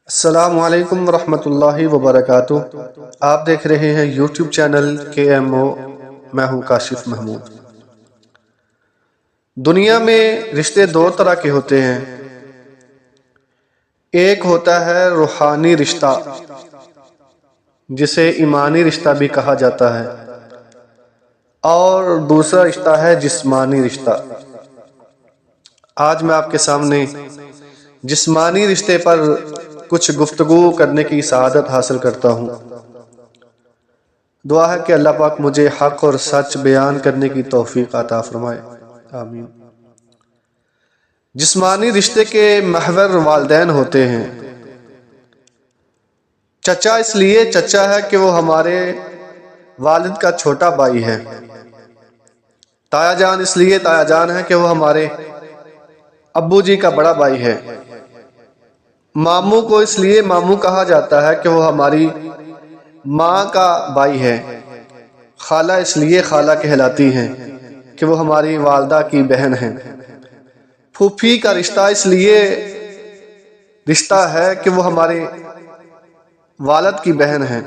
السلام علیکم ورحمۃ اللہ وبرکاتہ۔ آپ دیکھ رہے ہیں یوٹیوب چینل KMO، میں ہوں کاشف محمود۔ دنیا میں رشتے دو طرح کے ہوتے ہیں، ایک ہوتا ہے روحانی رشتہ جسے ایمانی رشتہ بھی کہا جاتا ہے، اور دوسرا رشتہ ہے جسمانی رشتہ۔ آج میں آپ کے سامنے جسمانی رشتے پر کچھ گفتگو کرنے کی سعادت حاصل کرتا ہوں۔ دعا ہے کہ اللہ پاک مجھے حق اور سچ بیان کرنے کی توفیق عطا فرمائے، آمین۔ جسمانی رشتے کے محور والدین ہوتے ہیں۔ چچا اس لیے چچا ہے کہ وہ ہمارے والد کا چھوٹا بھائی ہے۔ تایا جان اس لیے تایا جان ہے کہ وہ ہمارے ابو جی کا بڑا بھائی ہے۔ ماموں کو اس لیے ماموں کہا جاتا ہے کہ وہ ہماری ماں کا بھائی ہے۔ خالہ اس لیے خالہ کہلاتی ہیں کہ وہ ہماری والدہ کی بہن ہیں۔ پھوپھی کا رشتہ اس لیے رشتہ ہے کہ وہ ہمارے والد کی بہن ہیں۔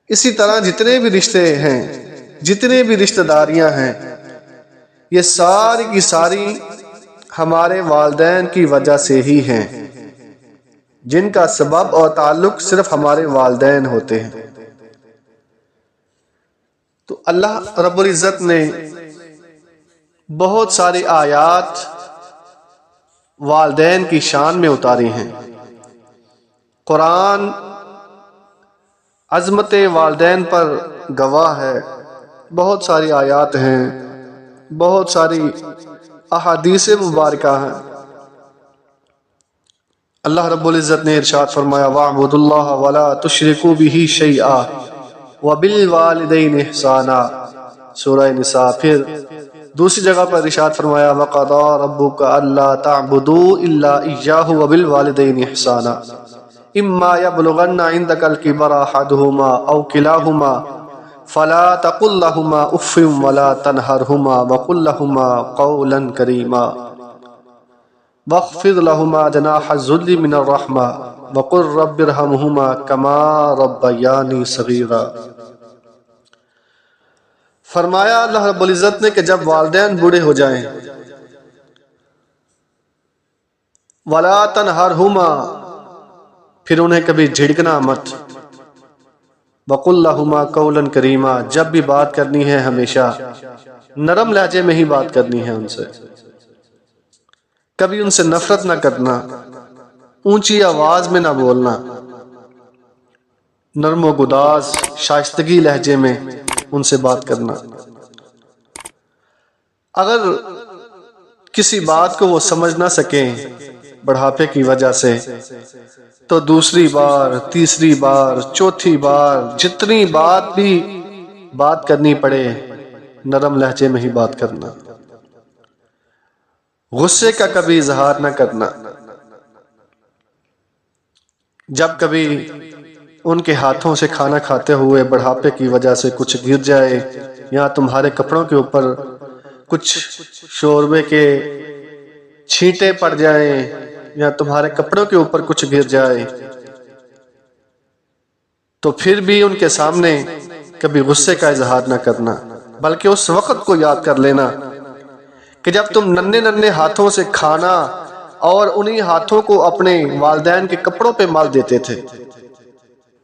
اسی طرح جتنے بھی رشتے ہیں، جتنے بھی رشتہ داریاں ہیں، یہ ساری کی ساری ہمارے والدین کی وجہ سے ہی ہیں، جن کا سبب اور تعلق صرف ہمارے والدین ہوتے ہیں۔ تو اللہ رب العزت نے بہت ساری آیات والدین کی شان میں اتاری ہیں۔ قرآن عظمت والدین پر گواہ ہے، بہت ساری آیات ہیں، بہت ساری احادیث مبارکہ ہیں۔ اللہ رب العزت نے ارشاد فرمایا وَاعْبُدُوا اللَّهَ وَلَا تُشْرِكُوا بِهِ شَيْئًا وَبِالْوَالِدَيْنِ إِحْسَانًا، سورہ نساء۔ پھر دوسری جگہ پر ارشاد فرمایا وَقَضَىٰ رَبُّكَ أَلَّا تَعْبُدُوا إِلَّا إِيَّاهُ وَبِالْوَالِدَيْنِ إِحْسَانًا إِمَّا يَبْلُغَنَّ عِندَكَ الْكِبَرَ أَحَدُهُمَا أَوْ كِلَاهُمَا فَلَا تَقُل لَّهُمَا أُفٍّ وَلَا تَنْهَرْهُمَا وَقُل لَّهُمَا قَوْلًا كَرِيمًا وَاخْفِضْ لَهُمَا جَنَاحَ الذُّلِّ مِنَ الرَّحْمَةِ وَقُل رَّبِّ ارْحَمْهُمَا كَمَا رَبَّيَانِي صَغِيرًا۔ فرمایا اللہ رب العزت نے کہ جب والدین بوڑھے ہو جائیں، وَلَا تَنْهَرْهُمَا، پھر انہیں کبھی جھڑکنا مت، وَقُل لَّهُمَا قَوْلًا كَرِيمًا، جب بھی بات کرنی ہے ہمیشہ نرم لہجے میں ہی بات کرنی ہے ان سے، کبھی ان سے نفرت نہ کرنا، اونچی آواز میں نہ بولنا، نرم و گداز شائستگی لہجے میں ان سے بات کرنا۔ اگر کسی بات کو وہ سمجھ نہ سکیں بڑھاپے کی وجہ سے، تو دوسری بار، تیسری بار، چوتھی بار، جتنی بات بھی بات کرنی پڑے نرم لہجے میں ہی بات کرنا، غصے کا کبھی اظہار نہ کرنا۔ جب کبھی ان کے ہاتھوں سے کھانا کھاتے ہوئے بڑھاپے کی وجہ سے کچھ گر جائے، یا تمہارے کپڑوں کے اوپر کچھ شوربے کے چھینٹے پڑ جائیں، یا تمہارے کپڑوں کے اوپر کچھ گر جائے، تو پھر بھی ان کے سامنے کبھی غصے کا اظہار نہ کرنا، بلکہ اس وقت کو یاد کر لینا کہ جب تم ننھے ننھے ہاتھوں سے کھانا اور انہی ہاتھوں کو اپنے والدین کے کپڑوں پہ مال دیتے تھے،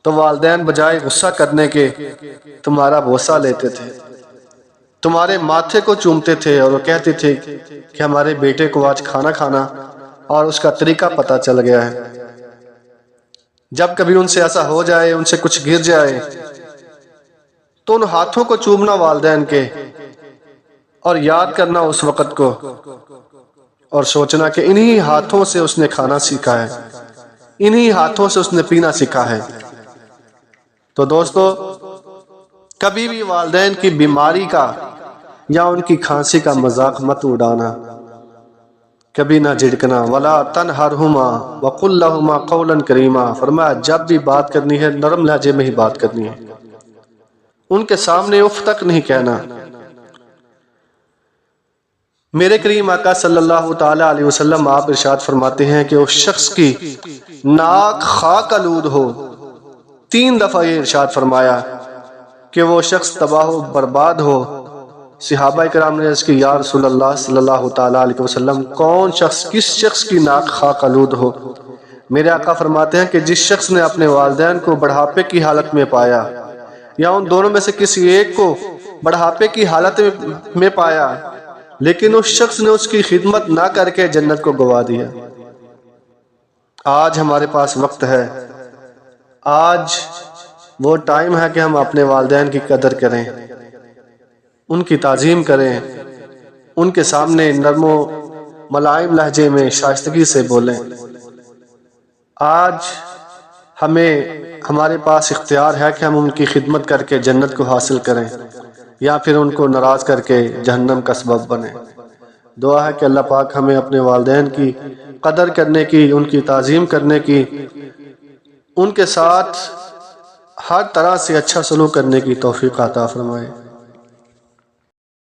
تو والدین بجائے غصہ کرنے کے تمہارا بوسہ لیتے تھے، تمہارے ماتھے کو چومتے تھے، اور وہ کہتے تھے کہ ہمارے بیٹے کو آج کھانا کھانا اور اس کا طریقہ پتہ چل گیا ہے۔ جب کبھی ان سے ایسا ہو جائے، ان سے کچھ گر جائے، تو ان ہاتھوں کو چومنا والدین کے، اور یاد کرنا اس وقت کو، اور سوچنا کہ انہی ہاتھوں سے اس نے کھانا سیکھا ہے، انہی ہاتھوں سے اس نے پینا سیکھا ہے۔ تو دوستو، کبھی بھی والدین کی بیماری کا یا ان کی کھانسی کا مذاق مت اڑانا، کبھی نہ جھڑکنا۔ وَلَا تَنْهَرْهُمَا وَقُل لَّهُمَا قَوْلًا كَرِيمًا، فرمایا جب بھی بات کرنی ہے نرم لہجے میں ہی بات کرنی ہے، ان کے سامنے اف تک نہیں کہنا۔ میرے کریم آقا صلی اللہ تعالی علیہ وسلم آپ ارشاد فرماتے ہیں کہ اس شخص کی ناک خاک آلود ہو، 3 دفعہ یہ ارشاد فرمایا کہ وہ شخص تباہ و برباد ہو۔ صحابہ کرام نے عرض کی یا رسول اللہ صلی اللہ تعالی علیہ وسلم کون شخص، کس شخص کی ناک خاک آلود ہو؟ میرے آقا فرماتے ہیں کہ جس شخص نے اپنے والدین کو بڑھاپے کی حالت میں پایا یا ان دونوں میں سے کسی ایک کو بڑھاپے کی حالت میں پایا لیکن اس شخص نے اس کی خدمت نہ کر کے جنت کو گوا دیا۔ آج ہمارے پاس وقت ہے، آج وہ ٹائم ہے کہ ہم اپنے والدین کی قدر کریں، ان کی تعظیم کریں، ان کے سامنے نرم و ملائم لہجے میں شائستگی سے بولیں۔ آج ہمارے پاس اختیار ہے کہ ہم ان کی خدمت کر کے جنت کو حاصل کریں یا پھر ان کو ناراض کر کے جہنم کا سبب بنیں۔ دعا ہے کہ اللہ پاک ہمیں اپنے والدین کی قدر کرنے کی، ان کی تعظیم کرنے کی، ان کے ساتھ ہر طرح سے اچھا سلوک کرنے کی توفیق عطا فرمائے۔